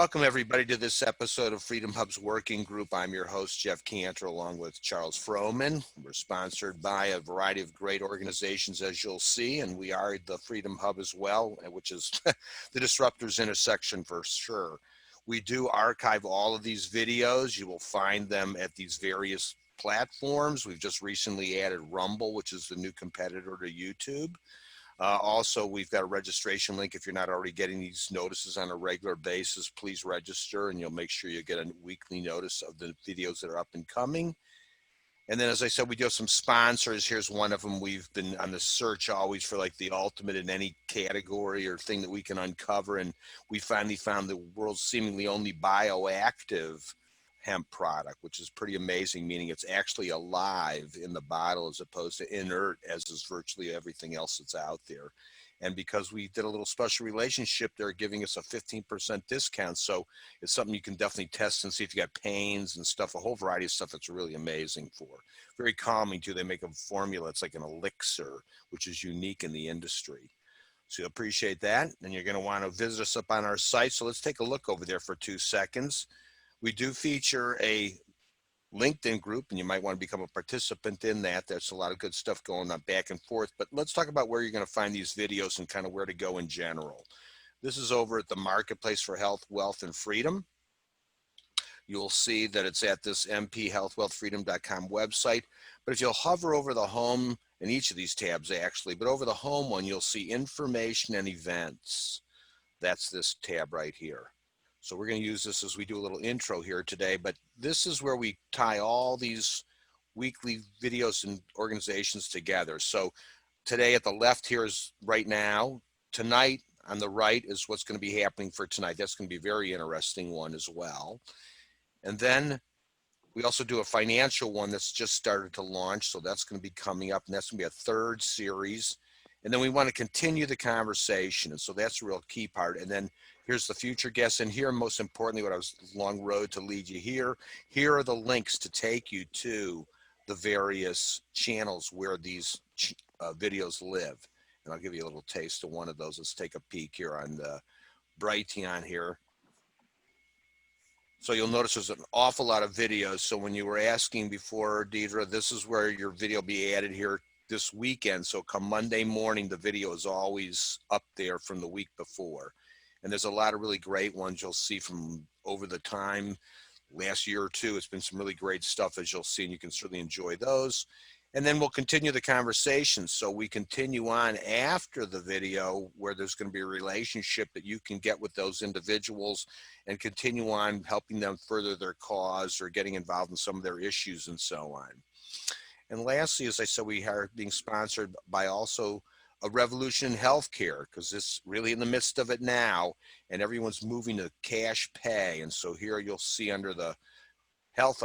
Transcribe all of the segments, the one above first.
Welcome everybody to this episode of Freedom Hub's Working Group. I'm your host, Jeff Cantor, along with Charles Frohman. We're sponsored by a variety of great organizations, as you'll see, and we are the Freedom Hub as well, which is the disruptors intersection for sure. We do archive all of these videos. You will find them at these various platforms. We've just recently added Rumble, which is the new competitor to YouTube. Also, we've got a registration link. If you're not already getting these notices on a regular basis, please register and you'll make sure you get a weekly notice of the videos that are up and coming. And then, as I said, we do have some sponsors. Here's one of them. We've been on the search always for like the ultimate in any category or thing that we can uncover. And we finally found the world's seemingly only bioactive hemp product, which is pretty amazing, meaning it's actually alive in the bottle as opposed to inert, as is virtually everything else that's out there. And because we did a little special relationship, they're giving us a 15% discount. So it's something you can definitely test and see if you got pains and stuff, a whole variety of stuff that's really amazing for. Very calming too. They make a formula. It's like an elixir, which is unique in the industry. So you'll appreciate that. And you're going to want to visit us up on our site. So let's take a look over there for 2 seconds. We do feature a LinkedIn group, and you might want to become a participant in that. There's a lot of good stuff going on back and forth, but let's talk about where you're going to find these videos and kind of where to go in general. This is over at the Marketplace for Health, Wealth, and Freedom. You'll see that it's at this mphealthwealthfreedom.com website, but if you'll hover over the home, in each of these tabs actually, but over the home one, you'll see information and events. That's this tab right here. So we're going to use this as we do a little intro here today, but this is where we tie all these weekly videos and organizations together. So today at the left here is right now. Tonight on the right is what's going to be happening for tonight. That's going to be a very interesting one as well. And then we also do a financial one that's just started to launch. So that's going to be coming up, and that's going to be a third series. And then we want to continue the conversation. And so that's a real key part. And then here's the future guests. And here, most importantly, what I was long road to lead you here. Here are the links to take you to the various channels where these videos live. And I'll give you a little taste of one of those. Let's take a peek here on the Brighteon here. So you'll notice there's an awful lot of videos. So when you were asking before, Deirdre, this is where your video will be added here this weekend. So come Monday morning, the video is always up there from the week before. And there's a lot of really great ones you'll see from over the time, last year or two. It's been some really great stuff, as you'll see, and you can certainly enjoy those. And then we'll continue the conversation. So we continue on after the video where there's going to be a relationship that you can get with those individuals and continue on helping them further their cause or getting involved in some of their issues and so on. And lastly, as I said, we are being sponsored by also a revolution in healthcare, because it's really in the midst of it now, and everyone's moving to cash pay. And so here you'll see under the health,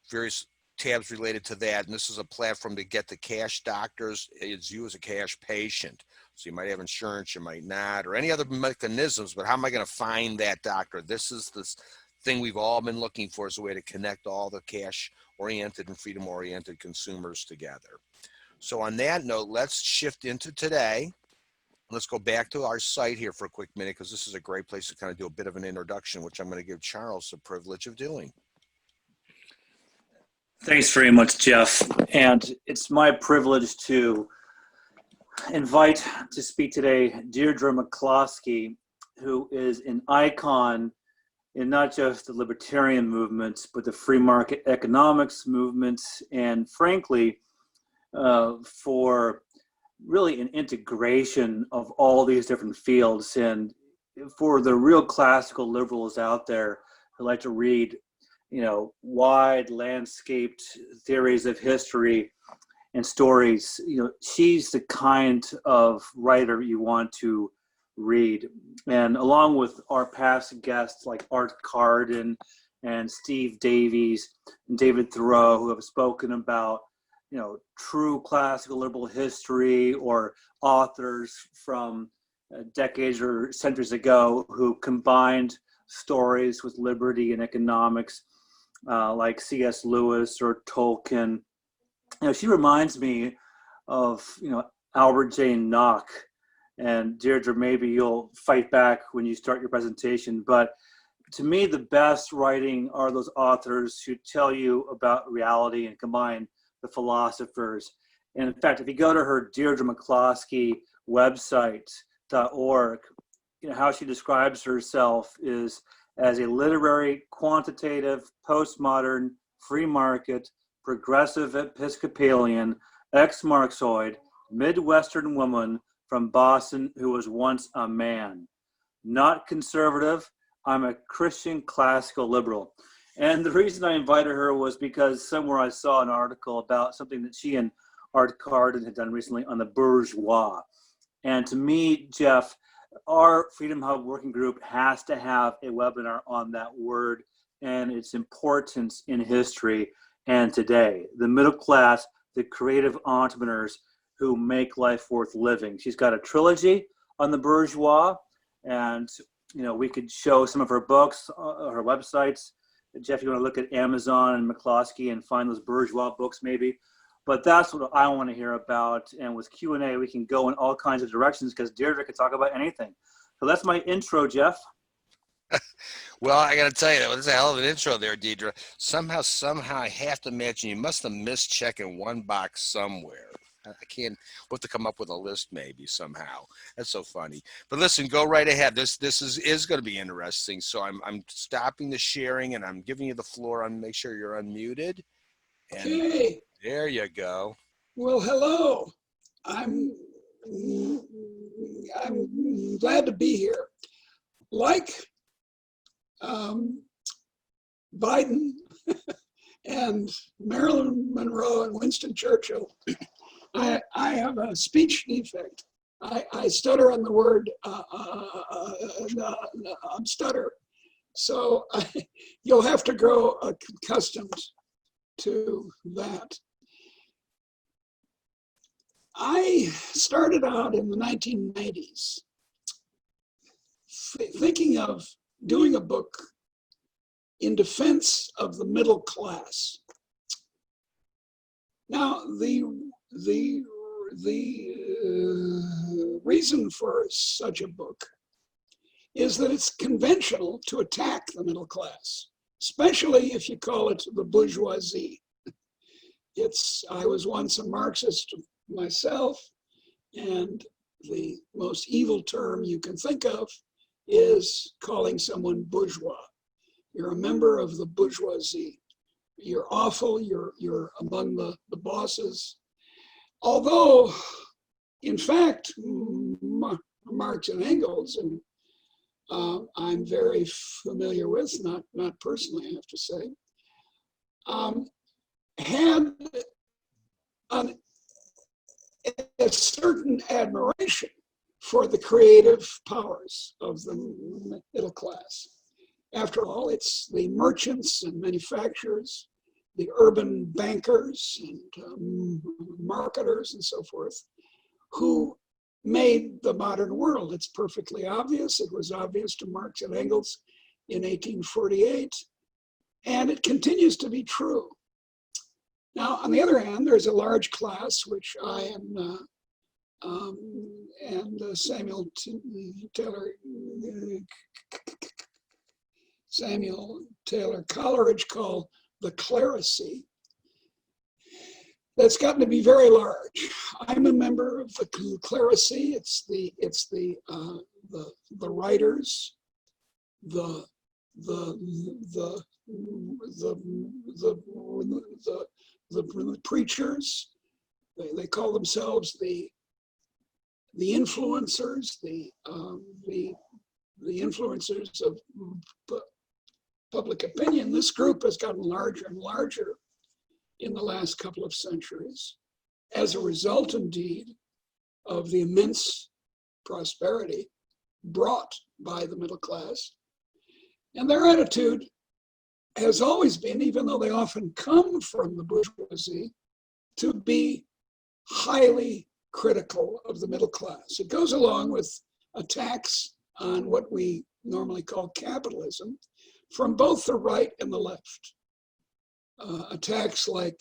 various tabs related to that. And this is a platform to get the cash doctors. It's you as a cash patient. So you might have insurance, you might not, or any other mechanisms, but how am I going to find that doctor? This is this thing we've all been looking for, as a way to connect all the cash-oriented and freedom-oriented consumers together. So on that note, let's shift into today. Let's go back to our site here for a quick minute, because this is a great place to kind of do a bit of an introduction, which I'm going to give Charles the privilege of doing. Thanks very much, Jeff. And it's my privilege to invite to speak today Deirdre McCloskey, who is an icon in not just the libertarian movement, but the free market economics movement, and frankly, for really an integration of all these different fields. And for the real classical liberals out there who like to read, wide landscaped theories of history and stories, she's the kind of writer you want to read. And along with our past guests like Art Carden and Steve Davies and David Thoreau, who have spoken about true classical liberal history, or authors from decades or centuries ago who combined stories with liberty and economics, like C.S. Lewis or Tolkien. She reminds me of Albert J. Nock, And Deirdre, maybe you'll fight back when you start your presentation, but to me, the best writing are those authors who tell you about reality and combine the philosophers. And in fact, if you go to her Deirdre McCloskey website.org, how she describes herself is as a literary, quantitative, postmodern, free market, progressive Episcopalian, ex-Marxoid, Midwestern woman from Boston who was once a man. Not conservative, I'm a Christian classical liberal. And the reason I invited her was because somewhere I saw an article about something that she and Art Carden had done recently on the bourgeois. And to me, Jeff, our Freedom Hub working group has to have a webinar on that word and its importance in history and today. The middle class, the creative entrepreneurs who make life worth living. She's got a trilogy on the bourgeois, and we could show some of her books, her websites. Jeff, you want to look at Amazon and McCloskey and find those bourgeois books maybe. But that's what I want to hear about. And with Q&A, we can go in all kinds of directions because Deirdre could talk about anything. So that's my intro, Jeff. Well, I got to tell you, that was a hell of an intro there, Deirdre. Somehow, I have to imagine you must have missed checking one box somewhere. I can't. We'll have to come up with a list maybe somehow. That's so funny. But listen, go right ahead. This is going to be interesting. So I'm stopping the sharing and I'm giving you the floor. Make sure you're unmuted. And okay. There you go. Well, hello. I'm glad to be here. Like Biden and Marilyn Monroe and Winston Churchill, I have a speech defect. I stutter on the word stutter. So you'll have to grow accustomed to that. I started out in the 1990s thinking of doing a book in defense of the middle class. Now, the reason for such a book is that it's conventional to attack the middle class, especially if you call it the bourgeoisie. I was once a Marxist myself, and the most evil term you can think of is calling someone bourgeois. You're a member of the bourgeoisie. You're awful, you're among the bosses. Although, in fact, Marx and Engels, and I'm very familiar with, not personally, I have to say, had a certain admiration for the creative powers of the middle class. After all, it's the merchants and manufacturers, the urban bankers and marketers and so forth, who made the modern world. It's perfectly obvious. It was obvious to Marx and Engels in 1848, and it continues to be true. Now, on the other hand, there's a large class, which I am and Samuel Taylor Coleridge call the clerisy, that's gotten to be very large. I'm a member of the clerisy. It's the writers, the preachers. They call themselves the influencers, the influencers of public opinion. This group has gotten larger and larger in the last couple of centuries, as a result, indeed, of the immense prosperity brought by the middle class. And their attitude has always been, even though they often come from the bourgeoisie, to be highly critical of the middle class. It goes along with attacks on what we normally call capitalism from both the right and the left. Attacks like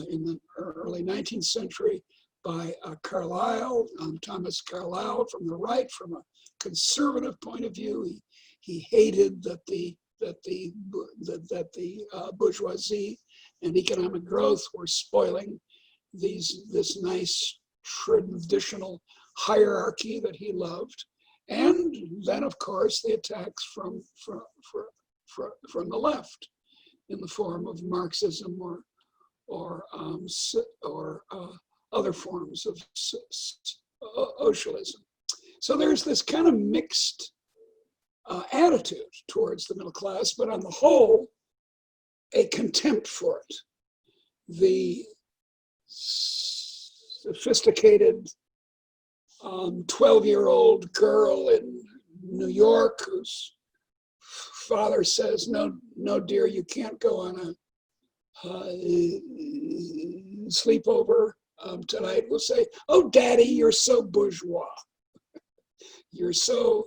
in the early 19th century, by Carlyle, Thomas Carlyle from the right, from a conservative point of view. He hated that the bourgeoisie and economic growth were spoiling this nice traditional hierarchy that he loved. And then, of course, the attacks from the left in the form of Marxism or other forms of socialism. So there's this kind of mixed attitude towards the middle class, but on the whole, a contempt for it. The sophisticated 12-year-old girl in New York whose father says, no, dear, you can't go on a sleepover tonight, will say, oh, Daddy, you're so bourgeois. You're so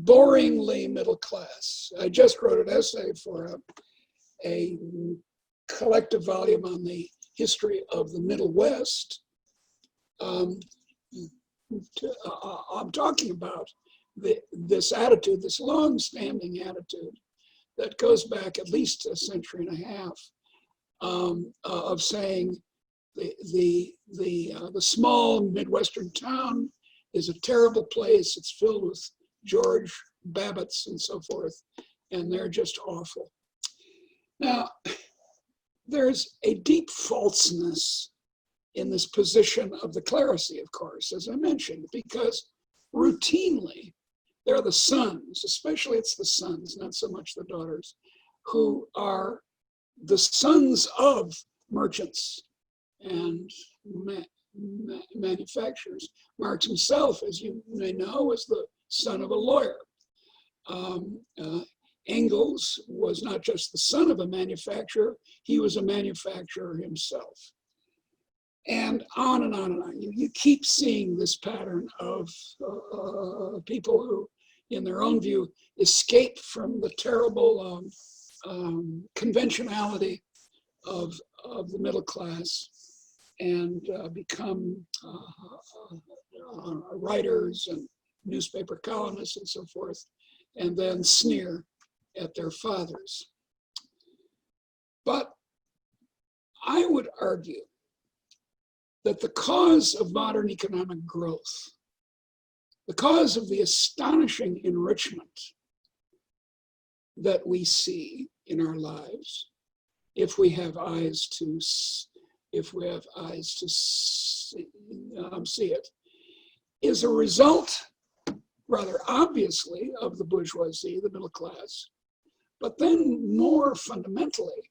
boringly middle class. I just wrote an essay for a collective volume on the history of the Middle West. I'm talking about this attitude, this long-standing attitude that goes back at least a century and a half of saying the small Midwestern town is a terrible place. It's filled with George Babbitts and so forth, and they're just awful. Now, there's a deep falseness in this position of the clerisy, of course, as I mentioned, because routinely there are the sons, especially it's the sons, not so much the daughters, who are the sons of merchants and manufacturers. Marx himself, as you may know, was the son of a lawyer. Engels was not just the son of a manufacturer, he was a manufacturer himself. And on and on and on. You keep seeing this pattern of people who, in their own view, escape from the terrible conventionality of the middle class and become writers and newspaper columnists and so forth, and then sneer at their fathers. But I would argue that the cause of modern economic growth, the cause of the astonishing enrichment that we see in our lives, if we have eyes to see it, is a result, rather obviously, of the bourgeoisie, the middle class, but then more fundamentally,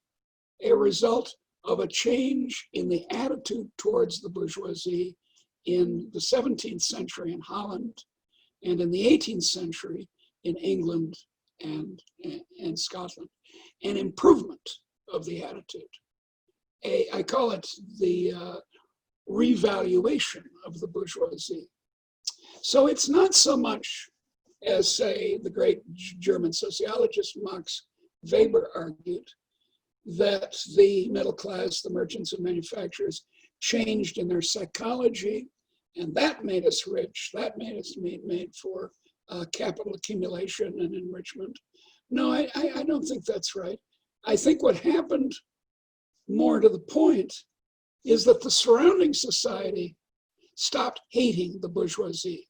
a result of a change in the attitude towards the bourgeoisie in the 17th century in Holland and in the 18th century in England and Scotland. An improvement of the attitude. I call it the revaluation of the bourgeoisie. So it's not so much as, say, the great German sociologist Max Weber argued, that the middle class, the merchants and manufacturers, changed in their psychology, and that made us rich. That made us made for capital accumulation and enrichment. No, I don't think that's right. I think what happened, more to the point, is that the surrounding society stopped hating the bourgeoisie.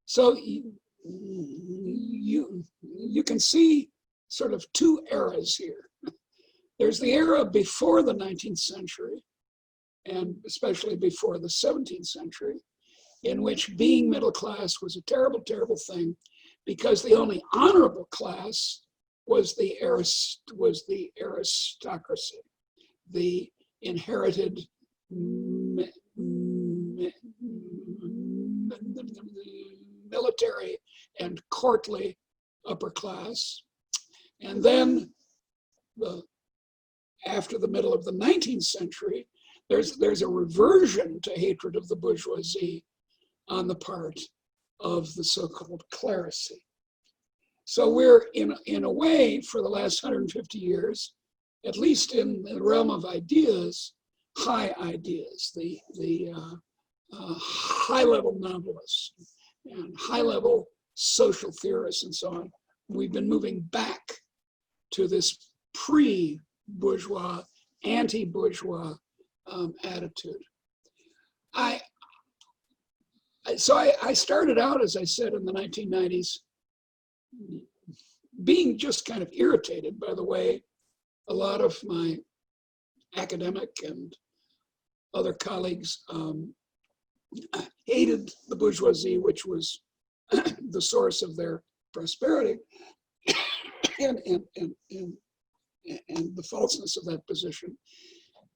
So you can see sort of two eras here. There's the era before the 19th century, and especially before the 17th century, in which being middle class was a terrible, terrible thing, because the only honorable class was the aristocracy, the inherited military and courtly upper class. And then after the middle of the 19th century, there's a reversion to hatred of the bourgeoisie on the part of the so-called clerisy. So we're in a way, for the last 150 years, at least in the realm of ideas, high ideas, the high-level novelists and high-level social theorists and so on. We've been moving back to this pre-bourgeois, anti-bourgeois attitude. So I started out, as I said, in the 1990s, being just kind of irritated by the way a lot of my academic and other colleagues hated the bourgeoisie, which was the source of their prosperity, and the falseness of that position.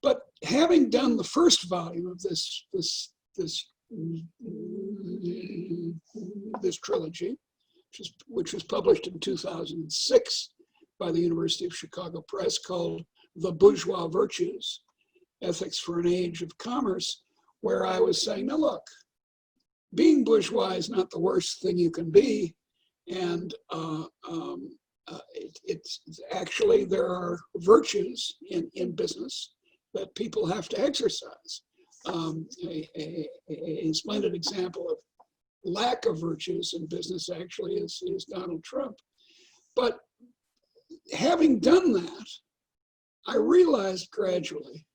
But having done the first volume of this trilogy, which was published in 2006 by the University of Chicago Press, called The Bourgeois Virtues, Ethics for an Age of Commerce, where I was saying, now look, being bourgeois is not the worst thing you can be. And it's actually, there are virtues in business that people have to exercise. A splendid example of lack of virtues in business actually is Donald Trump. But having done that, I realized gradually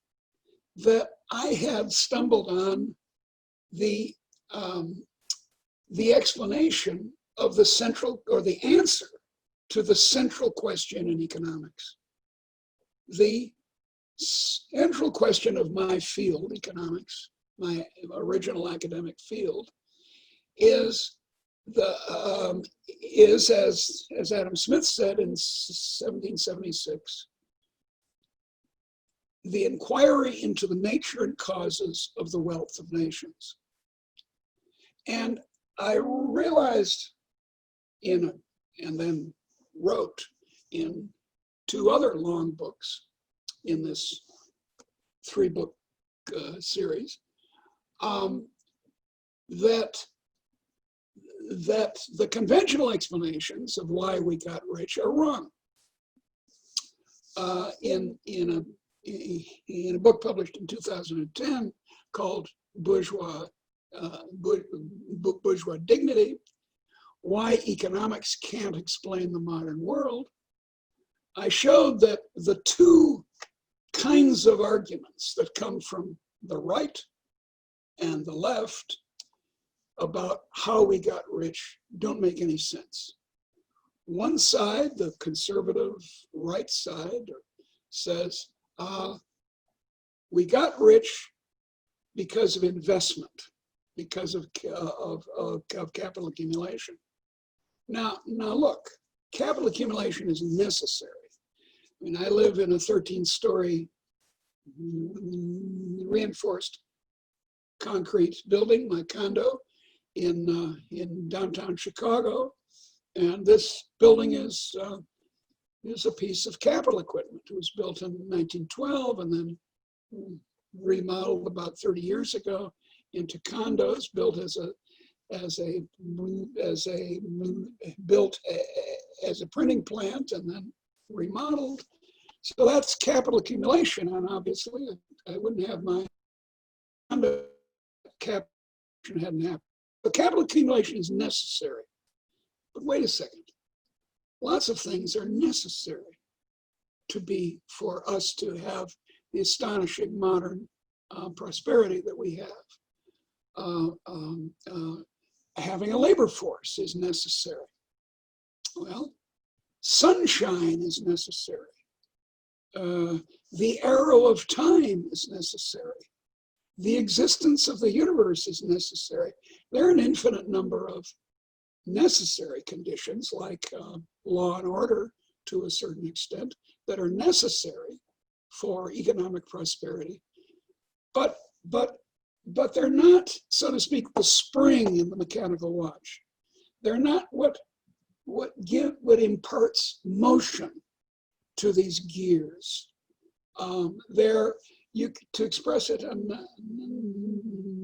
that I had stumbled on the explanation of the central, or the answer to the central question in economics. The central question of my field, economics, my original academic field, is as Adam Smith said in 1776, the inquiry into the nature and causes of the wealth of nations. And I realized and then wrote in 2 other long books in this 3-book series, that the conventional explanations of why we got rich are wrong. In a book published in 2010 called Bourgeois Dignity, Why Economics Can't Explain the Modern World, I showed that the 2 kinds of arguments that come from the right and the left about how we got rich don't make any sense. One side, the conservative right side, says, we got rich because of investment, because of capital accumulation. Now look, capital accumulation is necessary. I mean, I live in a 13-story reinforced concrete building, my condo, in downtown Chicago, and this building is a piece of capital equipment. It was built in 1912 and then remodeled about 30 years ago into condos, built as a printing plant, and then remodeled. So that's capital accumulation, and obviously I wouldn't have my condo capital hadn't happened. But capital accumulation is necessary. But wait a second. Lots of things are necessary for us to have the astonishing modern prosperity that we have. Having a labor force is necessary. Well, sunshine is necessary. The arrow of time is necessary. The existence of the universe is necessary. There are an infinite number of necessary conditions, like law and order to a certain extent, that are necessary for economic prosperity. But they're not, so to speak, the spring in the mechanical watch. They're not what imparts motion to these gears. To express it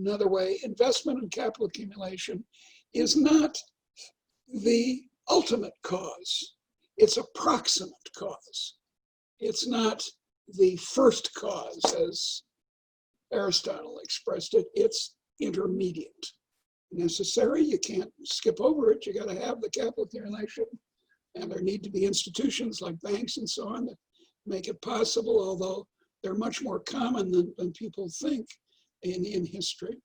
another way, investment and capital accumulation is not the ultimate cause. It's a proximate cause. It's not the first cause, as Aristotle expressed it, it's intermediate. Necessary, you can't skip over it. You got to have the capital accumulation, and there need to be institutions like banks and so on that make it possible, although they're much more common than people think in history.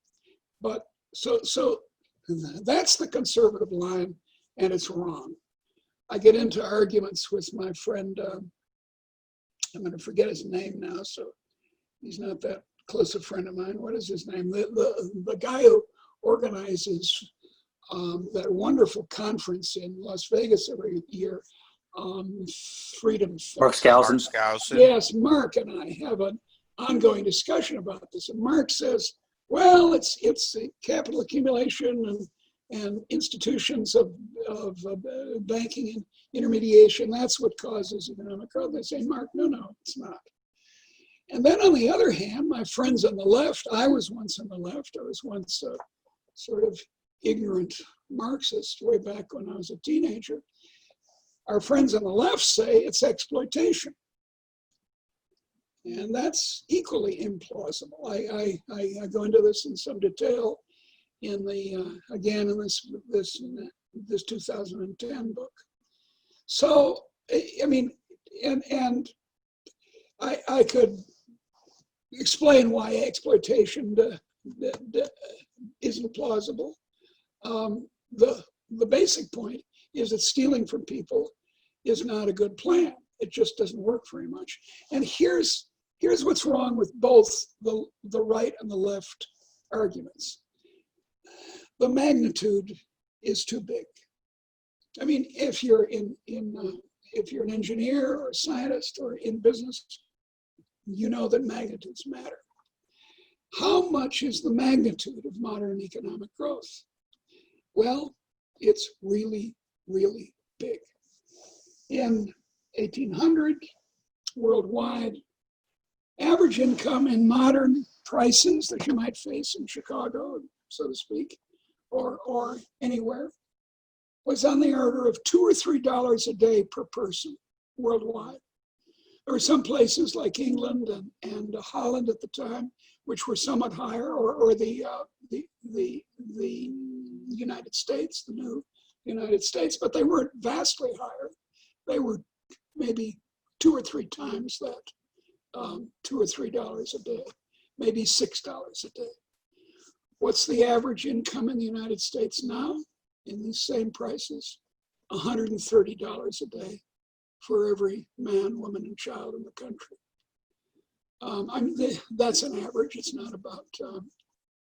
But so that's the conservative line, and it's wrong. I get into arguments with my friend, I'm going to forget his name now, so he's not that close a friend of mine. What is his name? The guy who organizes that wonderful conference in Las Vegas every year, Freedom. Mark Skousen. Yes, Mark and I have an ongoing discussion about this. And Mark says, well, it's capital accumulation and institutions of banking and intermediation. That's what causes economic growth. They say, Mark, no, it's not. And then on the other hand, my friends on the left, I was once on the left. I was once a sort of ignorant Marxist way back when I was a teenager. Our friends on the left say it's exploitation. And that's equally implausible. I go into this in some detail in the again in this 2010 book. So I mean, and I could explain why exploitation isn't plausible. The basic point is that stealing from people is not a good plan. It just doesn't work very much. And here's what's wrong with both the right and the left arguments. The magnitude is too big. I mean, if you're if you're an engineer or a scientist or in business, you know that magnitudes matter. How much is the magnitude of modern economic growth? Well, it's really, really big. In 1800, worldwide, average income in modern prices that you might face in Chicago, so to speak, or anywhere, was on the order of $2 or $3 a day per person worldwide. There were some places like England and Holland at the time, which were somewhat higher, or the United States, the new United States, but they weren't vastly higher. They were maybe 2 or 3 times that, $2 or $3 a day, maybe $6 a day. What's the average income in the United States now in these same prices? $130 a day for every man, woman, and child in the country. That's an average. It's not about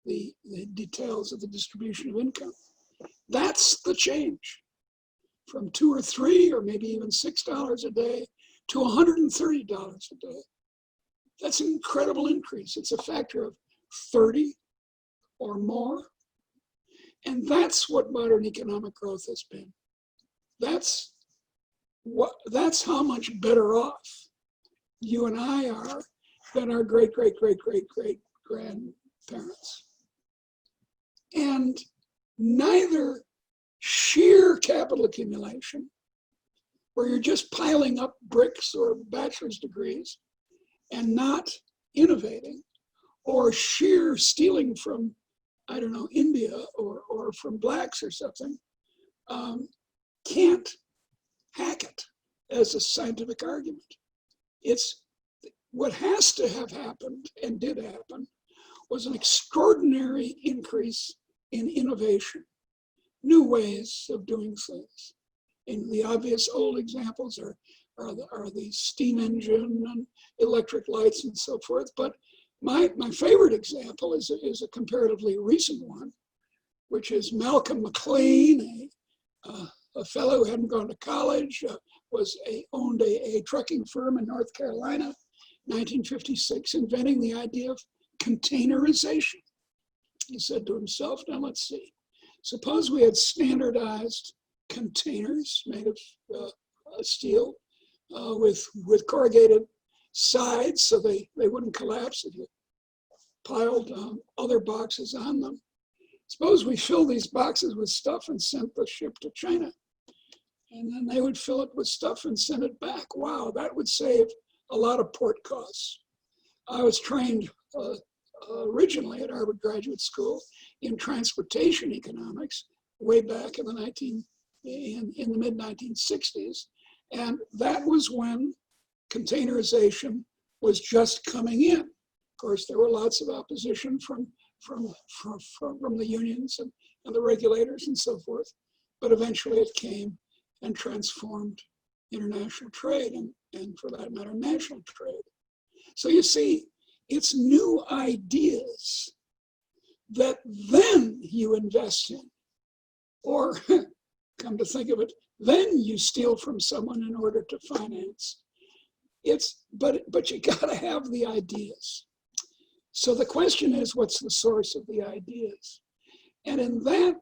the details of the distribution of income. That's the change from 2 or 3 or maybe even $6 a day to $130 a day. That's an incredible increase. It's a factor of 30 or more. And that's what modern economic growth has been. That's how much better off you and I are than our great-great-great-great-great-grandparents. And neither sheer capital accumulation, where you're just piling up bricks or bachelor's degrees and not innovating, or sheer stealing from, I don't know, India or from blacks or something, can't hack it as a scientific argument. It's what has to have happened and did happen was an extraordinary increase in innovation, new ways of doing things. And the obvious old examples are the steam engine and electric lights and so forth. But my favorite example is a comparatively recent one, which is Malcolm McLean, a fellow who hadn't gone to college, owned a trucking firm in North Carolina, 1956, inventing the idea of containerization. He said to himself, now let's see, suppose we had standardized containers made of steel with corrugated sides so they wouldn't collapse if you piled other boxes on them. Suppose we fill these boxes with stuff and sent the ship to China. And then they would fill it with stuff and send it back. Wow, that would save a lot of port costs. I was trained originally at Harvard Graduate School in transportation economics way back in the mid 1960s, and that was when containerization was just coming in. Of course, there were lots of opposition from the unions and the regulators and so forth, but eventually it came and transformed international trade and for that matter, national trade. So you see, it's new ideas that then you invest in, or come to think of it, then you steal from someone in order to finance. But you gotta have the ideas. So the question is, what's the source of the ideas? And in that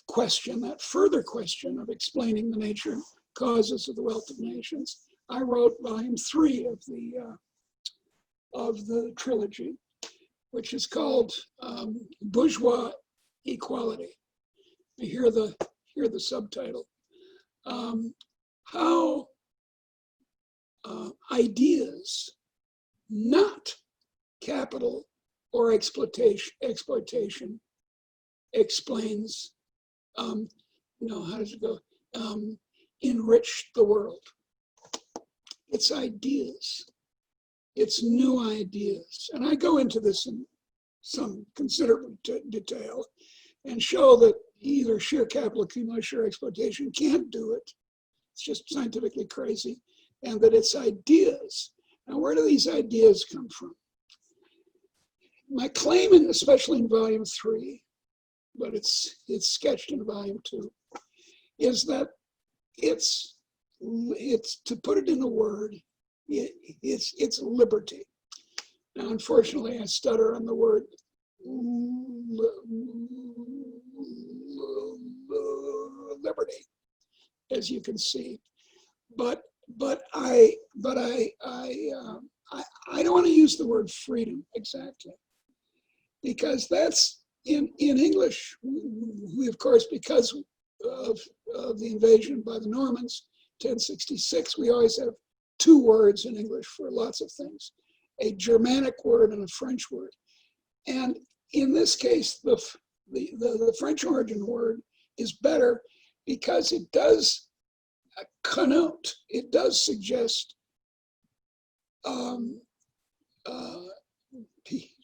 question, that further question of explaining the nature and causes of the wealth of nations, I wrote volume 3 of the trilogy, which is called Bourgeois Equality. You hear the subtitle. How ideas, not capital or exploitation explains, how does it go? Enrich the world. It's ideas. It's new ideas. And I go into this in some considerable detail and show that either sheer capital accumulation or exploitation can't do it. It's just scientifically crazy. And that it's ideas. Now, where do these ideas come from? My claim, especially in volume 3, but it's sketched in volume 2, is that it's to put it in a word, it's liberty. Now, unfortunately, I stutter on the word liberty, as you can see, but I don't want to use the word freedom exactly, because that's in English. We, of course, because of the invasion by the Normans, 1066, we always have 2 words in English for lots of things, a Germanic word and a French word. And in this case, the French origin word is better because it does connote, it does suggest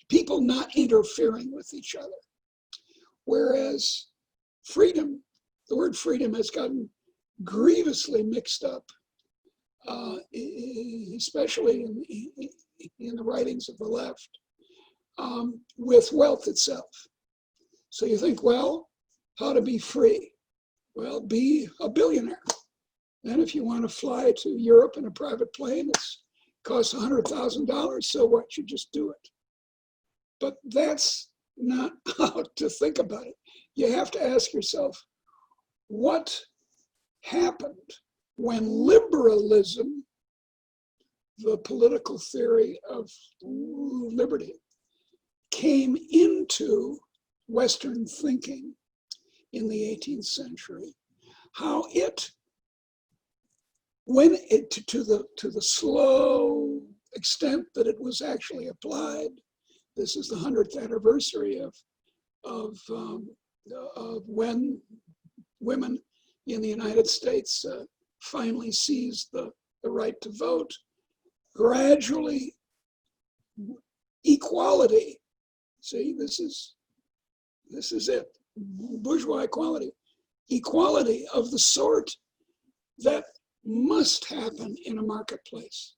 people not interfering with each other. Whereas freedom, the word freedom has gotten grievously mixed up, especially in the writings of the left, with wealth itself. So you think, well, how to be free? Well, be a billionaire. Then if you want to fly to Europe in a private plane, it costs $100,000, so what? You just do it. But that's not how to think about it. You have to ask yourself, what happened when liberalism, the political theory of liberty, came into Western thinking in the 18th century? How it, when it to the slow extent that it was actually applied. This is the 100th anniversary of when women in the United States finally seized the right to vote. Gradually, equality. See, this is it. Bourgeois equality. Equality of the sort that must happen in a marketplace.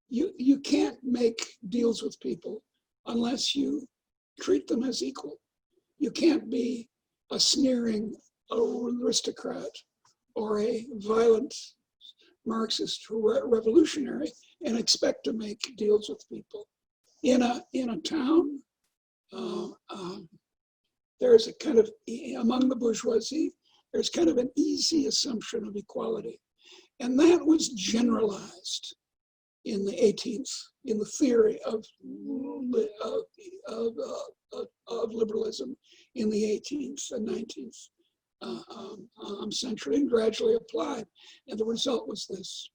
You can't make deals with people unless you treat them as equal. You can't be a sneering aristocrat or a violent Marxist revolutionary and expect to make deals with people. In a town, there's a kind of, among the bourgeoisie, there's kind of an easy assumption of equality. And that was generalized in the 18th, in the theory of liberalism in the 18th and 19th century, and gradually applied. And the result was this.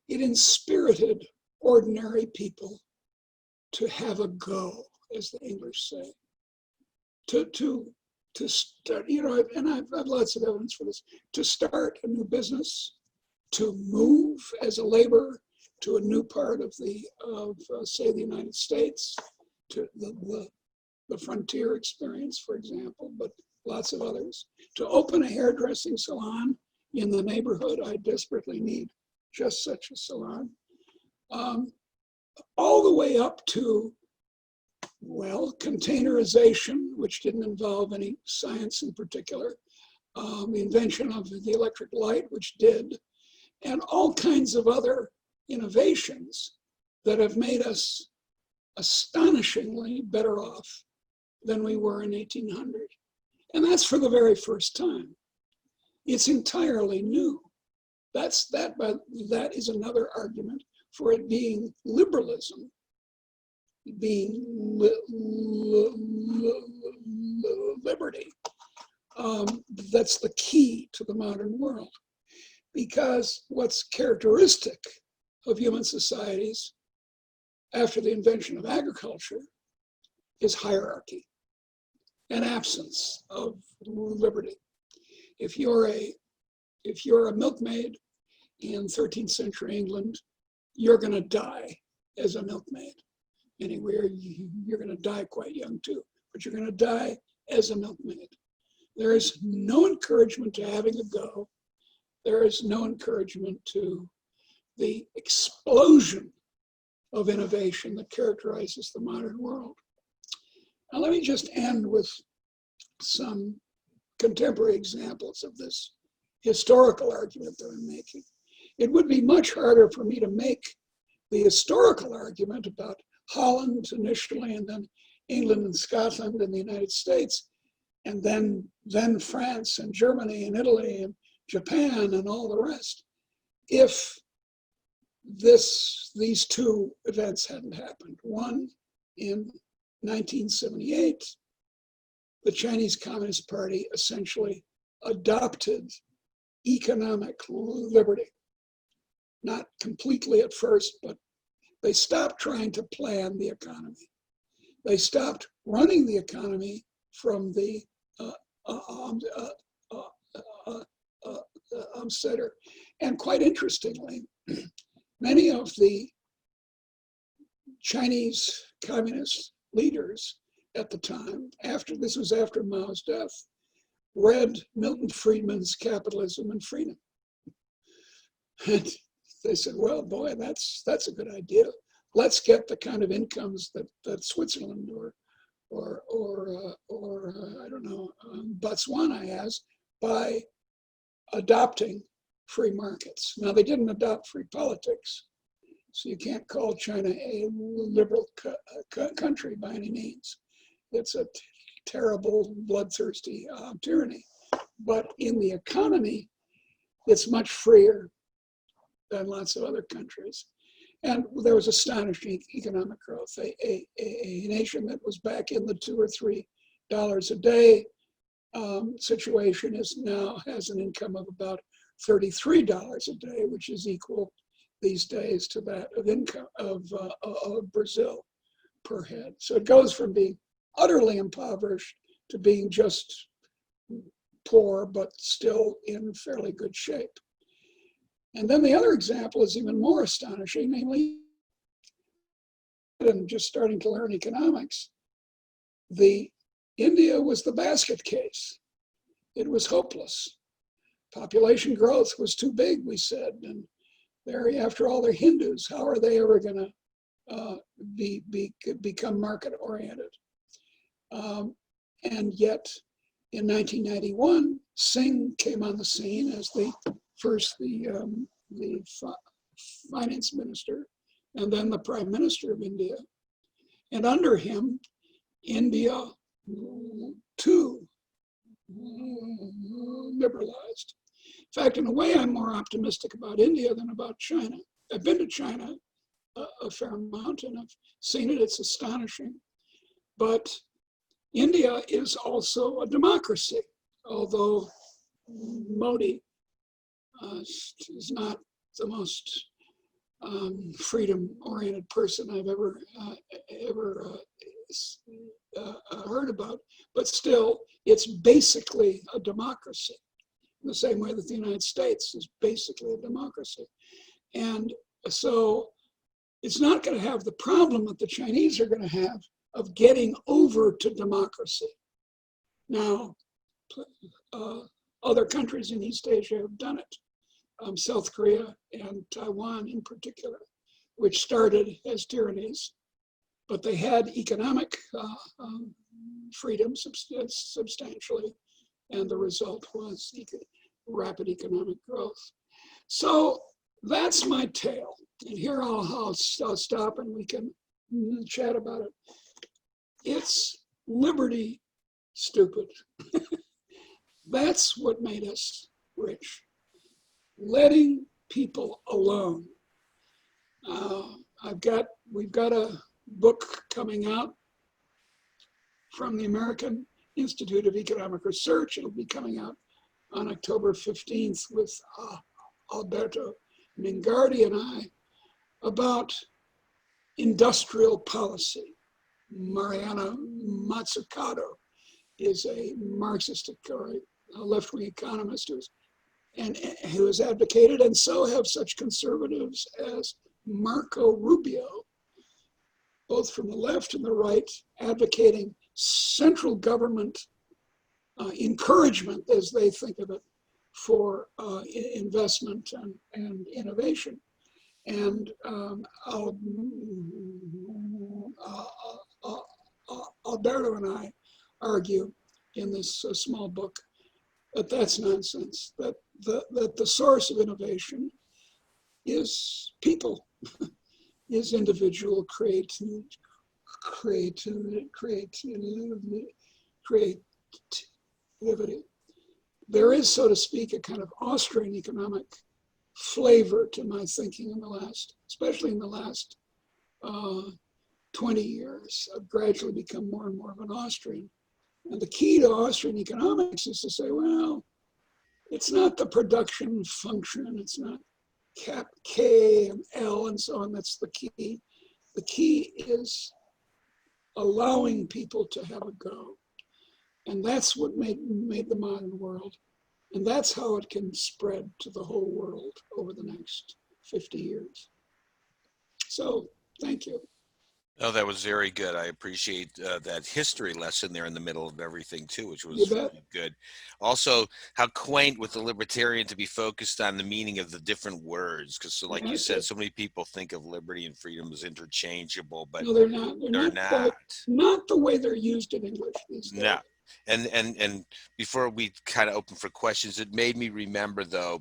It inspirited ordinary people to have a go, as the English say, to start, and I've lots of evidence for this, to start a new business, to move as a laborer to a new part of say, the United States, to the frontier experience, for example, but lots of others, to open a hairdressing salon in the neighborhood. I desperately need just such a salon. All the way up to, well, containerization, which didn't involve any science in particular, the invention of the electric light, which did, and all kinds of other innovations that have made us astonishingly better off than we were in 1800. And that's for the very first time. It's entirely new. That is another argument for it being liberalism, being liberty. That's the key to the modern world. Because what's characteristic of human societies after the invention of agriculture is hierarchy and absence of liberty. If you're a milkmaid in 13th century England, you're going to die as a milkmaid. Anywhere, you're going to die quite young too, but you're going to die as a milkmaid. There is no encouragement to having a go. There is no encouragement to the explosion of innovation that characterizes the modern world. Now, let me just end with some contemporary examples of this historical argument that I'm making. It would be much harder for me to make the historical argument about Holland initially, and then England and Scotland and the United States, and then France and Germany and Italy and Japan and all the rest, if these two events hadn't happened. One, in 1978, the Chinese Communist Party essentially adopted economic liberty. Not completely at first, but they stopped trying to plan the economy. They stopped running the economy from the center. And quite interestingly, many of the Chinese communist leaders at the time, this was after Mao's death, read Milton Friedman's Capitalism and Freedom. And they said, well, boy, that's a good idea. Let's get the kind of incomes that Switzerland or I don't know, Botswana has by adopting free markets. Now, they didn't adopt free politics, so you can't call China a liberal country by any means. It's a terrible, bloodthirsty tyranny. But in the economy, it's much freer than lots of other countries. And there was astonishing economic growth. A nation that was back in the $2 or $3 a day situation has an income of about $33 a day, which is equal these days to that of income of Brazil per head. So it goes from being utterly impoverished to being just poor, but still in fairly good shape. And then the other example is even more astonishing, namely, and just starting to learn economics, India was the basket case. It was hopeless. Population growth was too big, we said, and after all, they're Hindus. How are they ever going to become market-oriented? And yet, in 1991, Singh came on the scene as the finance minister, and then the prime minister of India. And under him, India too liberalized. In fact, in a way, I'm more optimistic about India than about China. I've been to China a fair amount, and I've seen it. It's astonishing. But India is also a democracy, although Modi is not the most freedom-oriented person I've ever heard about. But still, it's basically a democracy, in the same way that the United States is basically a democracy. And so it's not going to have the problem that the Chinese are going to have of getting over to democracy. Now, other countries in East Asia have done it. South Korea and Taiwan in particular, which started as tyrannies, but they had economic freedom substantially, and the result was rapid economic growth. So that's my tale. And here I'll stop and we can chat about it. It's liberty, stupid. That's what made us rich. Letting people alone. We've got a book coming out from the American Institute of Economic Research. It'll be coming out on October 15th with Alberto Mingardi and I about industrial policy. Mariana Mazzucato is a Marxist or a left-wing economist who has advocated, and so have such conservatives as Marco Rubio, both from the left and the right, advocating central government encouragement, as they think of it, for investment and innovation. And Alberto and I argue in this small book that that's nonsense, that the source of innovation is people, is individual creativity. There is, so to speak, a kind of Austrian economic flavor to my thinking especially in the last 20 years. I've gradually become more and more of an Austrian. And the key to Austrian economics is to say, well, it's not the production function, it's not cap K and L and so on, that's the key. The key is allowing people to have a go. And that's what made the modern world. And that's how it can spread to the whole world over the next 50 years. So, thank you. Oh, that was very good. I appreciate that history lesson there in the middle of everything too, which was really good. Also, how quaint with the libertarian to be focused on the meaning of the different words, because so like you said, so many people think of liberty and freedom as interchangeable, but no, they're not. They're not. Not the way they're used in English these days. No. And before we kind of open for questions, it made me remember though,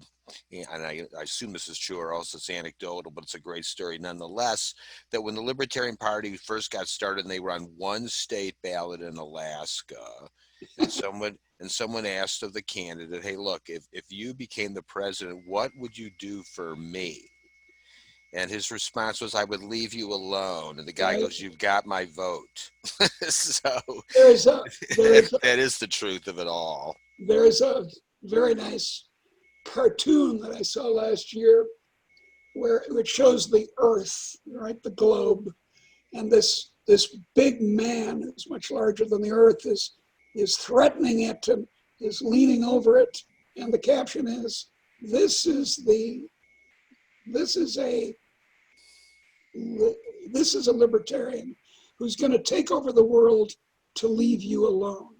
and I assume this is true or else it's anecdotal, but it's a great story nonetheless, that when the Libertarian Party first got started and they were on one state ballot in Alaska, and someone asked of the candidate, hey, look, if you became the president, what would you do for me? And his response was, I would leave you alone. And the guy goes, you've got my vote. So that is the truth of it all. There is a very nice cartoon that I saw last year where it shows the Earth, right, the globe, and this big man who's much larger than the Earth is threatening it and is leaning over it, and the caption is, this is a libertarian who's going to take over the world to leave you alone.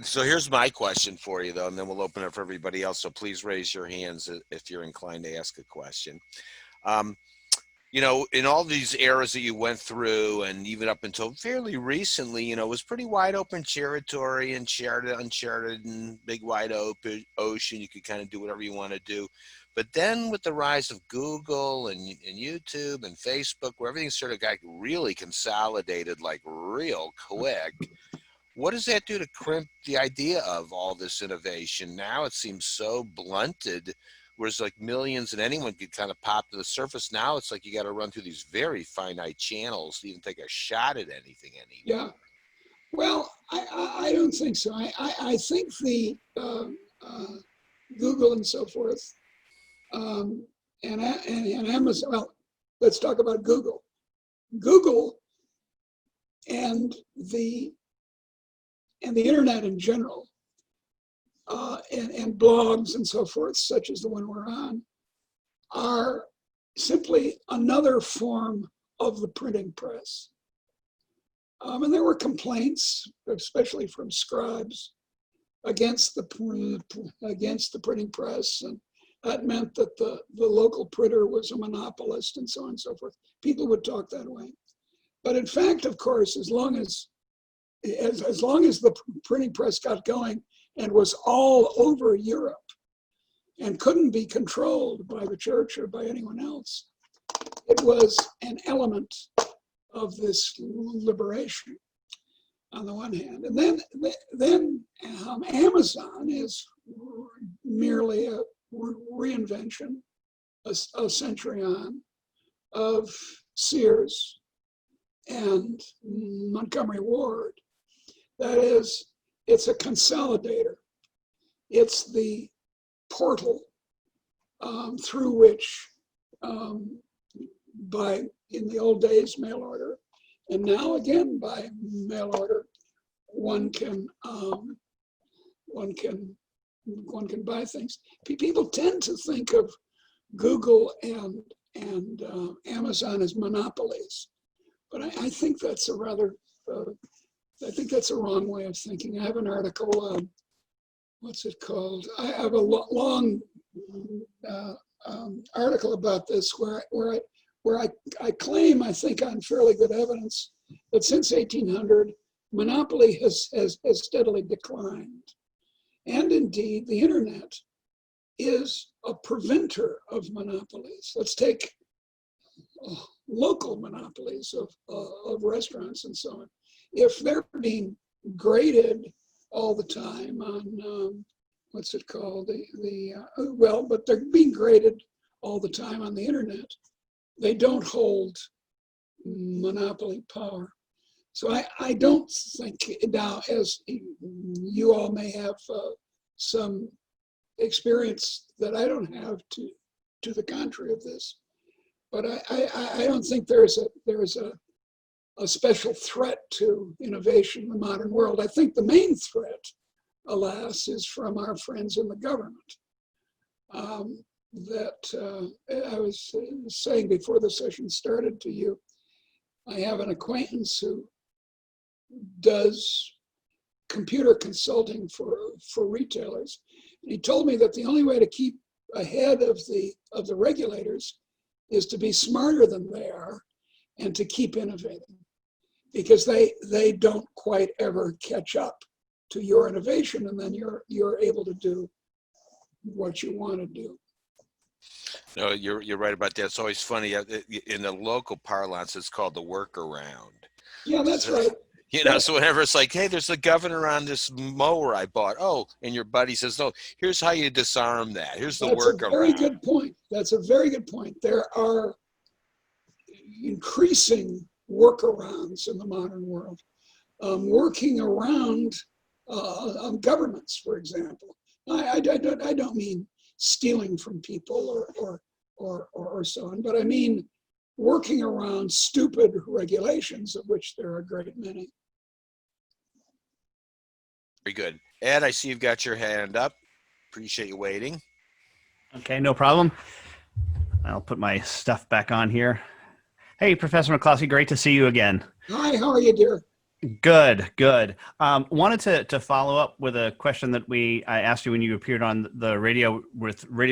So here's my question for you, though, and then we'll open it for everybody else. So please raise your hands if you're inclined to ask a question. You know, in all these eras that you went through, and even up until fairly recently, you know, it was pretty wide open territory, and uncharted, and big wide open ocean. You could kind of do whatever you want to do. But then with the rise of Google and YouTube and Facebook, where everything sort of got really consolidated like real quick, what does that do to crimp the idea of all this innovation? Now it seems so blunted, whereas like millions and anyone could kind of pop to the surface. Now it's like you got to run through these very finite channels to even take a shot at anything anymore. Yeah. Well, I don't think so. I think the Google and so forth and Amazon. Well, let's talk about Google. Google and the internet in general, and blogs and so forth, such as the one we're on, are simply another form of the printing press. And there were complaints, especially from scribes, against the printing press, and that meant that the local printer was a monopolist and so on and so forth. People would talk that way. But in fact, of course, as long as the printing press got going and was all over Europe and couldn't be controlled by the church or by anyone else, it was an element of this liberation on the one hand. And then Amazon is merely a reinvention, a century on, of Sears and Montgomery Ward. That is, it's a consolidator. It's the portal through which, in the old days, mail order, and now again by mail order, one can buy things. People tend to think of Google and Amazon as monopolies, but I think that's a rather wrong way of thinking. I have an article. What's it called? I have a long article about this where I claim, I think on fairly good evidence, that since 1800, monopoly has steadily declined. And indeed, the internet is a preventer of monopolies. Let's take local monopolies of restaurants and so on. If they're being graded all the time on, what's it called? But they're being graded all the time on the internet. They don't hold monopoly power. So I don't think now, as you all may have some experience that I don't have to the contrary of this, but I don't think there is a special threat to innovation in the modern world. I think the main threat, alas, is from our friends in the government. That I was saying before the session started to you, I have an acquaintance who does computer consulting for retailers. And he told me that the only way to keep ahead of the regulators is to be smarter than they are and to keep innovating, because they don't quite ever catch up to your innovation, and then you're able to do what you want to do. No, you're right about that. It's always funny in the local parlance. It's called the workaround. Yeah, that's right. So whenever it's like, hey, there's a governor on this mower I bought. Oh, and your buddy says, no, here's how you disarm that. Here's the workaround. That's a very good point. That's a very good point. There are increasing workarounds in the modern world, working around governments, for example. I don't mean stealing from people or so on, but I mean working around stupid regulations, of which there are a great many. Very good. Ed, I see you've got your hand up. Appreciate you waiting. Okay, no problem. I'll put my stuff back on here. Hey, Professor McCloskey, great to see you again. Hi, how are you, dear? Good. Wanted to follow up with a question that I asked you when you appeared on the radio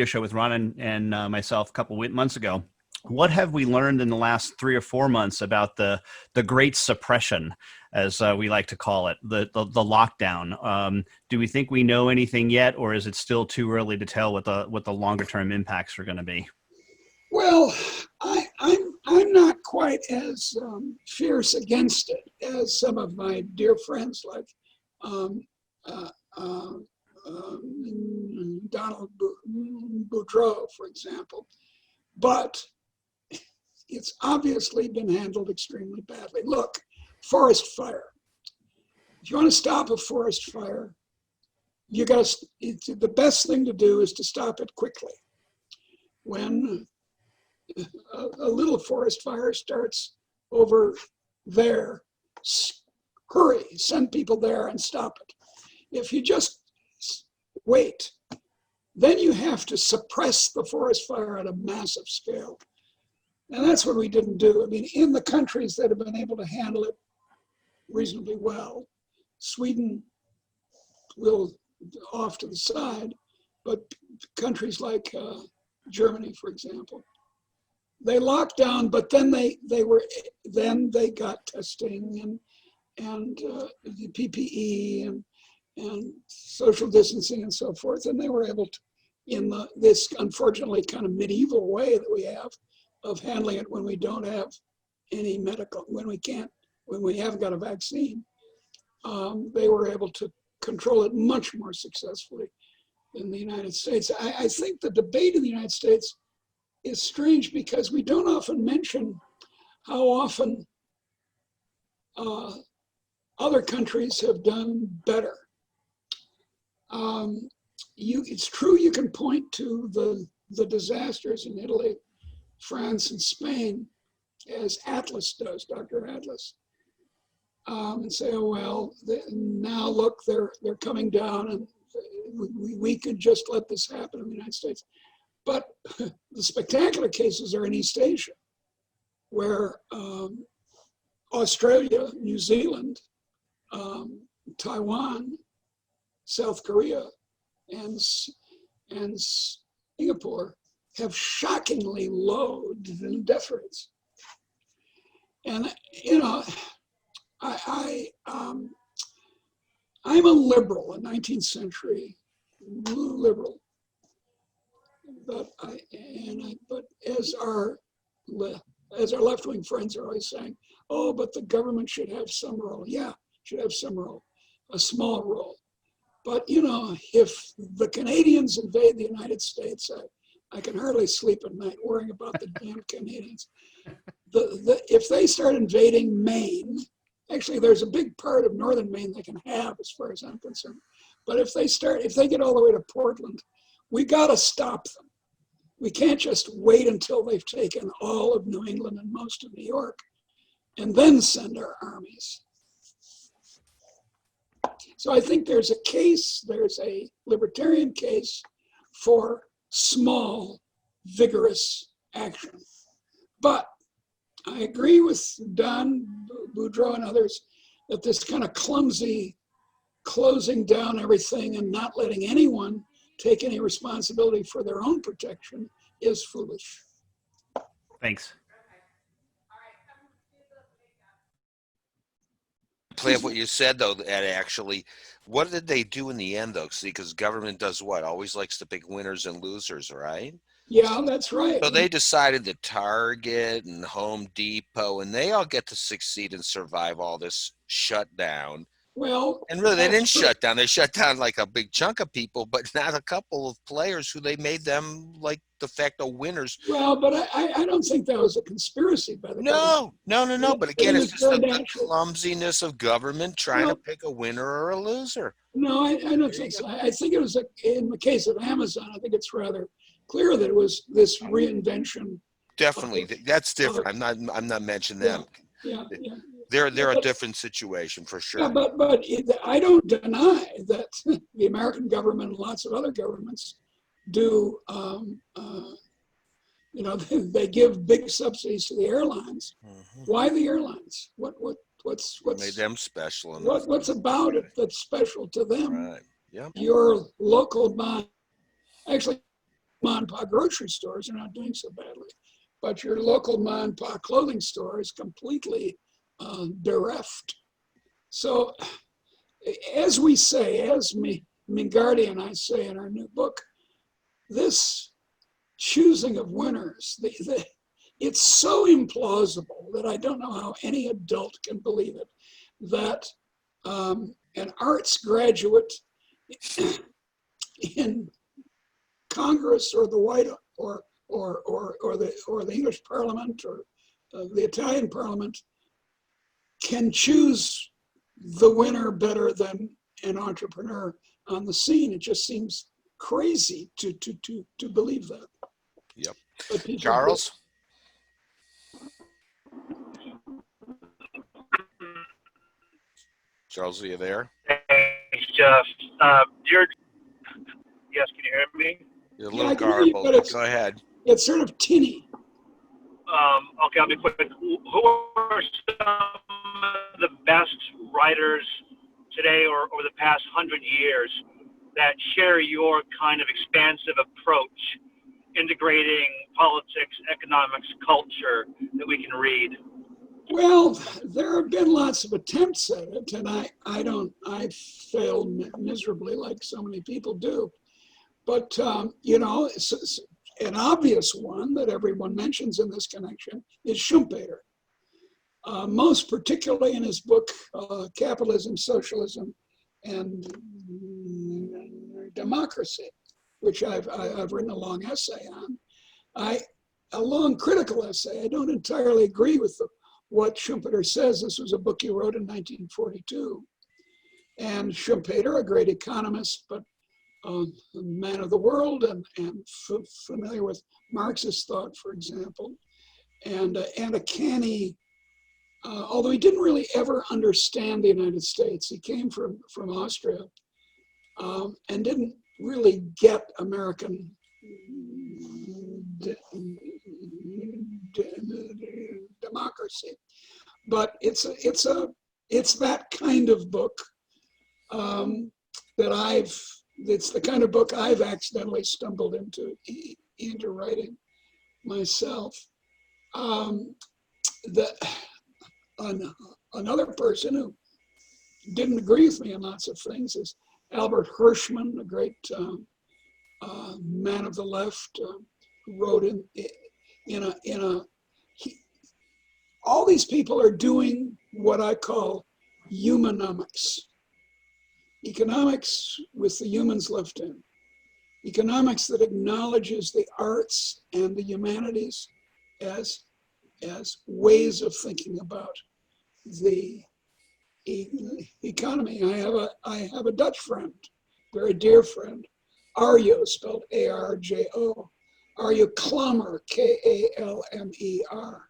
show with Ron and myself a couple months ago. What have we learned in the last 3 or 4 months about the Great Suppression, as we like to call it, the lockdown? Do we think we know anything yet, or is it still too early to tell what the longer term impacts are going to be? Well, I'm not quite as fierce against it as some of my dear friends like Donald Boudreau, for example. But it's obviously been handled extremely badly. Look, forest fire. If you want to stop a forest fire, the best thing to do is to stop it quickly. when a little forest fire starts over there, hurry, send people there and stop it. If you just wait, then you have to suppress the forest fire at a massive scale. And that's what we didn't do. I mean, in the countries that have been able to handle it reasonably well, Sweden will off to the side, but countries like Germany, for example, they locked down, but then they got testing and the PPE and social distancing and so forth, and they were able to, in this unfortunately kind of medieval way that we have of handling it when we don't have any medical, when we haven't got a vaccine, they were able to control it much more successfully in the United States. I think the debate in the United States is strange because we don't often mention how often other countries have done better. It's true you can point to the disasters in Italy, France, and Spain, as Atlas does, Dr. Atlas, and say, oh, well, now look, they're coming down, and we could just let this happen in the United States. But the spectacular cases are in East Asia, where Australia, New Zealand, Taiwan, South Korea, and Singapore have shockingly low death rates. And you know, I'm a liberal, a 19th century liberal, but as our left-wing friends are always saying, oh, but the government should have some role. Yeah, should have some role, a small role. But you know, if the Canadians invade the United States, I can hardly sleep at night worrying about the damn Canadians. If they start invading Maine, actually there's a big part of northern Maine they can have as far as I'm concerned. But if they get all the way to Portland, we gotta stop them. We can't just wait until they've taken all of New England and most of New York and then send our armies. So I think there's a libertarian case for small, vigorous action. But I agree with Don Boudreau and others that this kind of clumsy closing down everything and not letting anyone take any responsibility for their own protection is foolish. Thanks. Play of what you said though, Ed, actually, what did they do in the end though? See, because government does what? Always likes to pick winners and losers, right? Yeah, that's right. So they decided that Target and Home Depot, and they all get to succeed and survive all this shutdown. Well, and really, they didn't shut down. They shut down like a big chunk of people, but not a couple of players who they made them like de facto winners. Well, but I don't think that was a conspiracy by the government. No. But again, it's just the clumsiness of government trying to pick a winner or a loser. No, I don't think so. I think it was in the case of Amazon. I think it's rather clear that it was this reinvention. Definitely, that's different. I'm not mentioning them. Yeah. They're a different situation for sure. Yeah, but I don't deny that the American government and lots of other governments do. They give big subsidies to the airlines. Mm-hmm. Why the airlines? What's made them special? What's about it that's special to them? Right. Yeah. Your local mom and pop grocery stores are not doing so badly, but your local mom and pop clothing store is completely bereft. So, as we say, as Mingardi and I say in our new book, this choosing of winners, it's so implausible that I don't know how any adult can believe it, that an arts graduate in Congress or the White or the English Parliament or the Italian Parliament can choose the winner better than an entrepreneur on the scene. It just seems crazy to believe that. Yep. But people Charles? Charles, are you there? Thanks, Jeff. Deirdre, yes, can you hear me? You're a Yeah, little I can hear you, garbled. but Go ahead. it's sort of tinny. Okay, I'll be quick. Who are some of the best writers today or over the past 100 years that share your kind of expansive approach, integrating politics, economics, culture that we can read? Well, there have been lots of attempts at it, and I failed miserably, like so many people do. But it's an obvious one that everyone mentions in this connection is Schumpeter. Most particularly in his book, Capitalism, Socialism, and Democracy, which I've written a long essay on. A long critical essay. I don't entirely agree with what Schumpeter says. This was a book he wrote in 1942. And Schumpeter, a great economist, but a man of the world and familiar with Marxist thought, for example, and a canny, although he didn't really ever understand the United States. He came from Austria and didn't really get American democracy. But it's that kind of book it's the kind of book I've accidentally stumbled into writing myself. Another person who didn't agree with me on lots of things is Albert Hirschman, a great man of the left, who wrote all these people are doing what I call humanomics. Economics with the humans left in. Economics that acknowledges the arts and the humanities as ways of thinking about the economy. I have a Dutch friend, very dear friend, Arjo, spelled A-R-J-O. Arjo Klammer, K-A-L-M-E-R.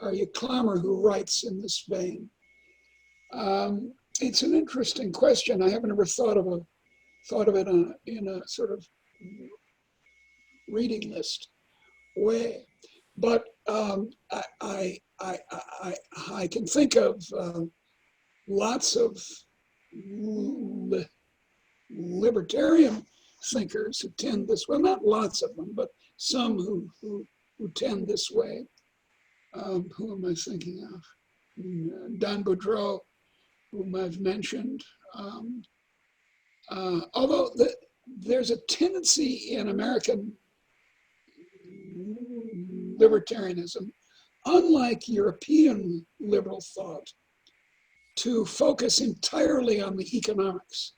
Arjo Klammer, who writes in this vein. It's an interesting question. I haven't ever thought of it in a sort of reading list way, but I can think of lots of libertarian thinkers who tend this way. Not lots of them, but some who tend this way. Who am I thinking of? Don Boudreau, whom I've mentioned. Although there's a tendency in American libertarianism, unlike European liberal thought, to focus entirely on the economics,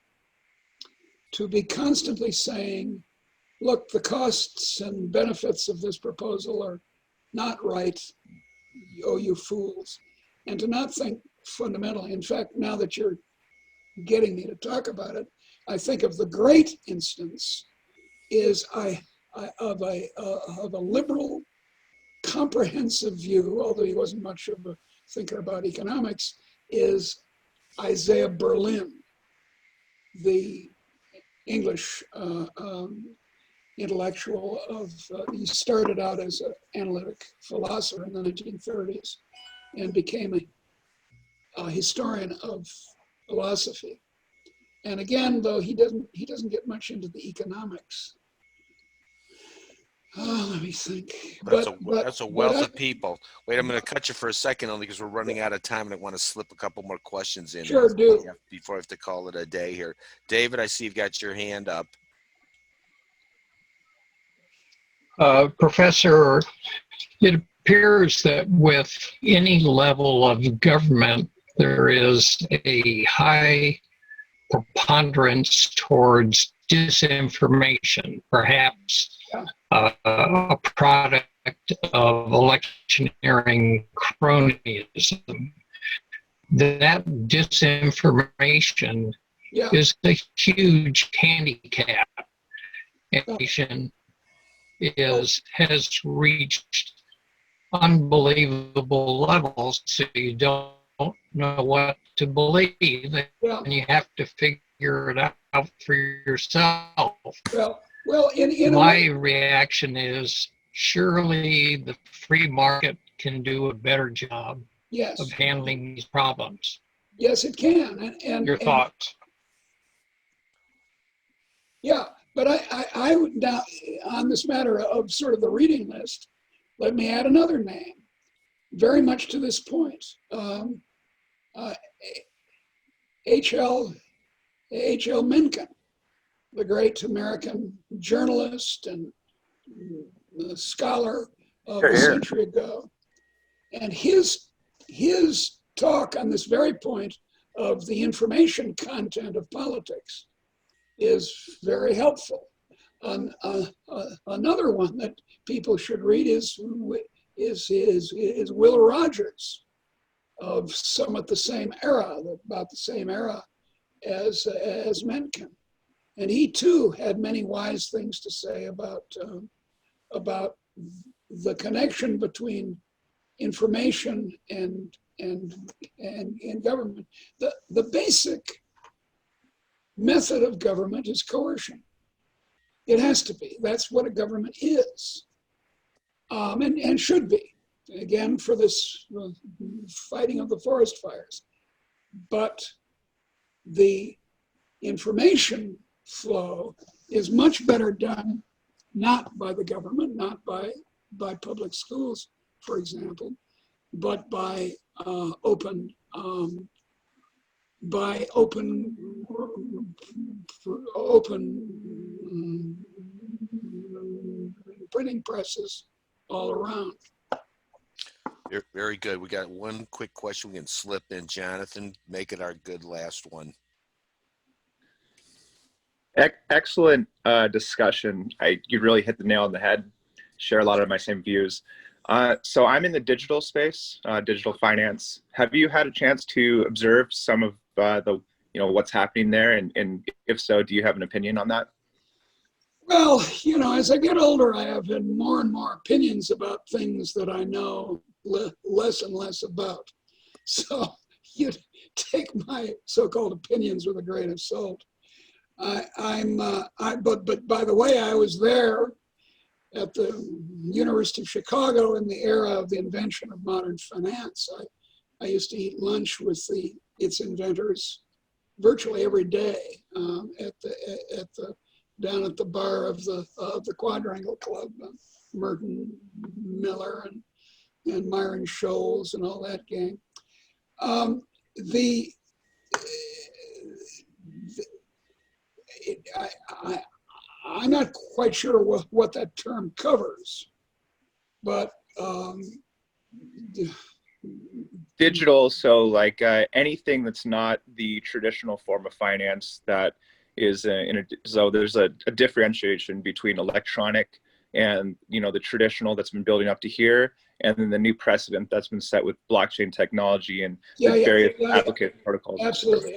to be constantly saying, look, the costs and benefits of this proposal are not right, oh, you fools, and to not think fundamentally. In fact, now that you're getting me to talk about it, I think of the great instance is of a liberal, comprehensive view, although he wasn't much of a thinker about economics, is Isaiah Berlin, the English intellectual he started out as an analytic philosopher in the 1930s and became a historian of philosophy. And again, though he doesn't get much into the economics. Let me think. That's a wealth of people. Wait, I'm going to cut you for a second only because we're running out of time and I want to slip a couple more questions in. Sure, do. Before I have to call it a day here. David, I see you've got your hand up. Professor, it appears that with any level of government, there is a high preponderance towards disinformation, perhaps a product of electioneering cronyism. That disinformation is a huge handicap. has reached unbelievable levels, so you don't know what to believe, Well, and you have to figure it out for yourself. in a My way, reaction is surely the free market can do a better job yes, of handling these problems. yes, it can, Your thoughts? yeah. But I would now, on this matter of sort of the reading list, let me add another name, very much to this point. H.L. Mencken, the great American journalist and scholar of a century ago. And his talk on this very point of the information content of politics is very helpful. Another one that people should read is Will Rogers, of somewhat the same era, about the same era as Mencken. And he too had many wise things to say about the connection between information and government. The basic method of government is coercion. It has to be. That's what a government is, and should be. Again, for this fighting of the forest fires. But the information flow is much better done not by the government, not by public schools, for example, but by open printing presses all around. Very good. We got one quick question we can slip in. Jonathan, make it our good last one. Excellent discussion. You really hit the nail on the head. Share a lot of my same views. So I'm in the digital space, digital finance. Have you had a chance to observe some of what's happening there? And if so, do you have an opinion on that? Well, as I get older, I have had more and more opinions about things that I know less and less about. So you take my so-called opinions with a grain of salt. But by the way, I was there at the University of Chicago in the era of the invention of modern finance. I used to eat lunch with its inventors virtually every day down at the bar of the Quadrangle Club, Merton Miller and Myron Scholes and all that gang. I'm not quite sure what that term covers, but digital, so like anything that's not the traditional form of finance that is so there's a differentiation between electronic and the traditional that's been building up to here, and then the new precedent that's been set with blockchain technology and the various application protocols. Absolutely.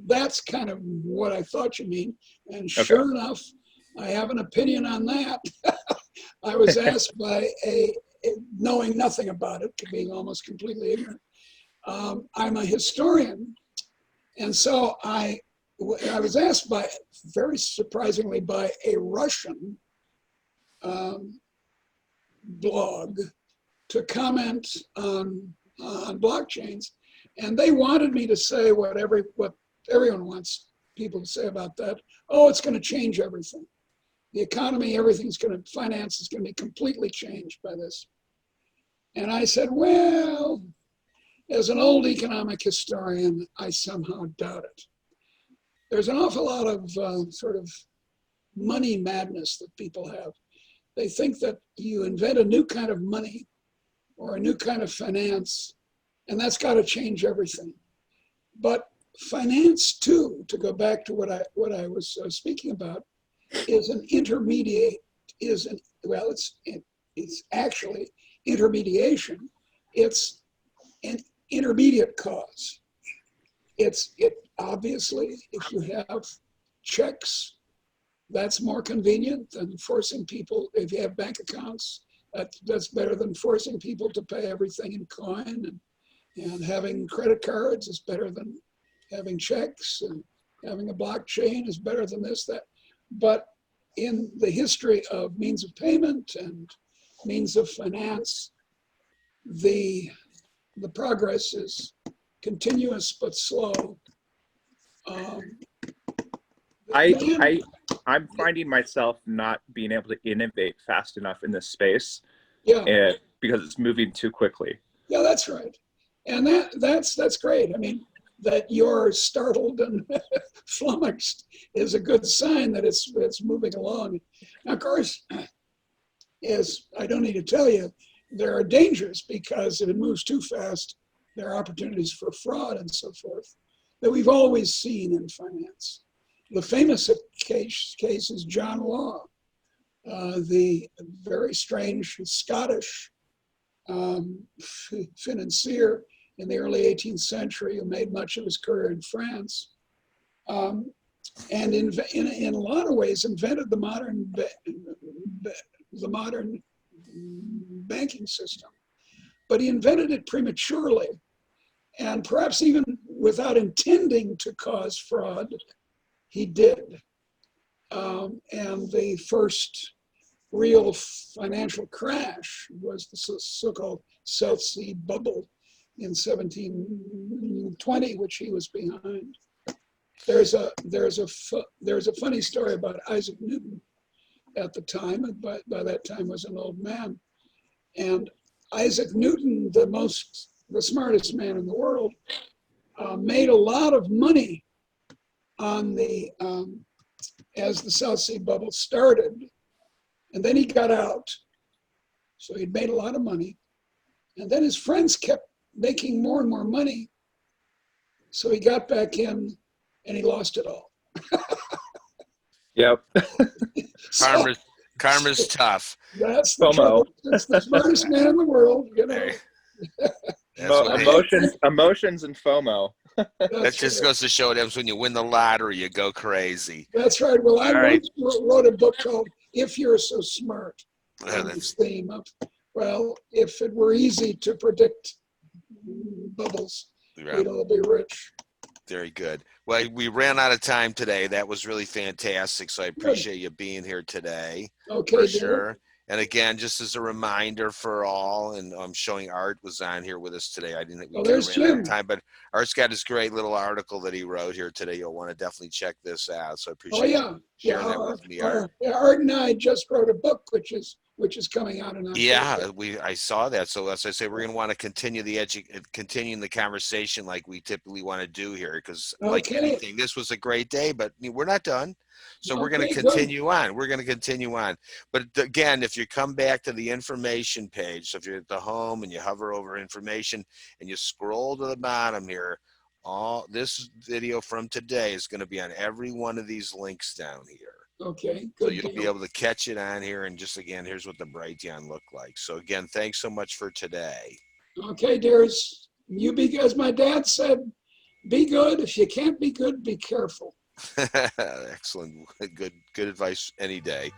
That's kind of what I thought you mean. And sure enough, I have an opinion on that. I was asked by knowing nothing about it, being almost completely ignorant. I'm a historian, and so I was asked very surprisingly, by a Russian blog to comment on blockchains, and they wanted me to say what everyone wants people to say about that. Oh, it's going to change everything. The economy, finance is going to be completely changed by this. And I said, well, as an old economic historian, I somehow doubt it. There's an awful lot of sort of money madness that people have. They think that you invent a new kind of money or a new kind of finance, and that's got to change everything. But finance, too, to go back to what I was speaking about, is an intermediate. It's actually intermediation. It's an intermediate cause. It obviously, if you have checks That's more convenient than forcing people, if you have bank accounts, that's better than forcing people to pay everything in coin. And having credit cards is better than having checks, and having a blockchain is better than this, that. But in the history of means of payment and means of finance, the progress is continuous but slow. I'm finding myself not being able to innovate fast enough in this space, yeah, because it's moving too quickly. yeah, that's right. And that's great. I mean, that you're startled and flummoxed is a good sign that it's moving along. Now, of course, as I don't need to tell you, there are dangers, because if it moves too fast, there are opportunities for fraud and so forth that we've always seen in finance. The famous case is John Law, the very strange Scottish financier in the early 18th century who made much of his career in France, and in a lot of ways invented the modern banking system. But he invented it prematurely, and perhaps even without intending to cause fraud, he did. And the first real financial crash was the so-called South Sea bubble in 1720, which he was behind. There's a funny story about Isaac Newton at the time, and by that time was an old man. And Isaac Newton, the smartest man in the world, made a lot of money on as the South Sea bubble started, and then he got out. So he'd made a lot of money, and then his friends kept making more and more money. So he got back in, and he lost it all. Yep. Karma's tough. That's the trouble. It's the smartest man in the world, you know. Emotions and FOMO. That just goes to show them when you win the lottery, you go crazy. That's right. Well, I Right. once wrote a book called "If You're So Smart," on this theme of, well, if it were easy to predict bubbles, we'd all be rich. Very good. Well, we ran out of time today. That was really fantastic. So I appreciate you being here today. Okay, for dear. sure. And again, just as a reminder for all, and I'm showing Art was on here with us today. I didn't. We there's ran out Jim. of time, but Art's got his great little article that he wrote here today. You'll want to definitely check this out. So I appreciate you sharing that with me, Art. Art and I just wrote a book, which is coming out in October. Yeah, I saw that. So as I say, we're going to want to continue continuing the conversation like we typically want to do here, because like anything, this was a great day, but we're not done. So we're going to continue on. We're going to continue on. But again, if you come back to the information page, so if you're at the home and you hover over information and you scroll to the bottom here, all this video from today is going to be on every one of these links down here. Okay, so good you'll deal. be able to catch it on here. And just again, here's what the Brighteon looked like. So again, thanks so much for today. Okay, dears, you be, as my dad said, be good. If you can't be good, be careful. Excellent. Good advice any day.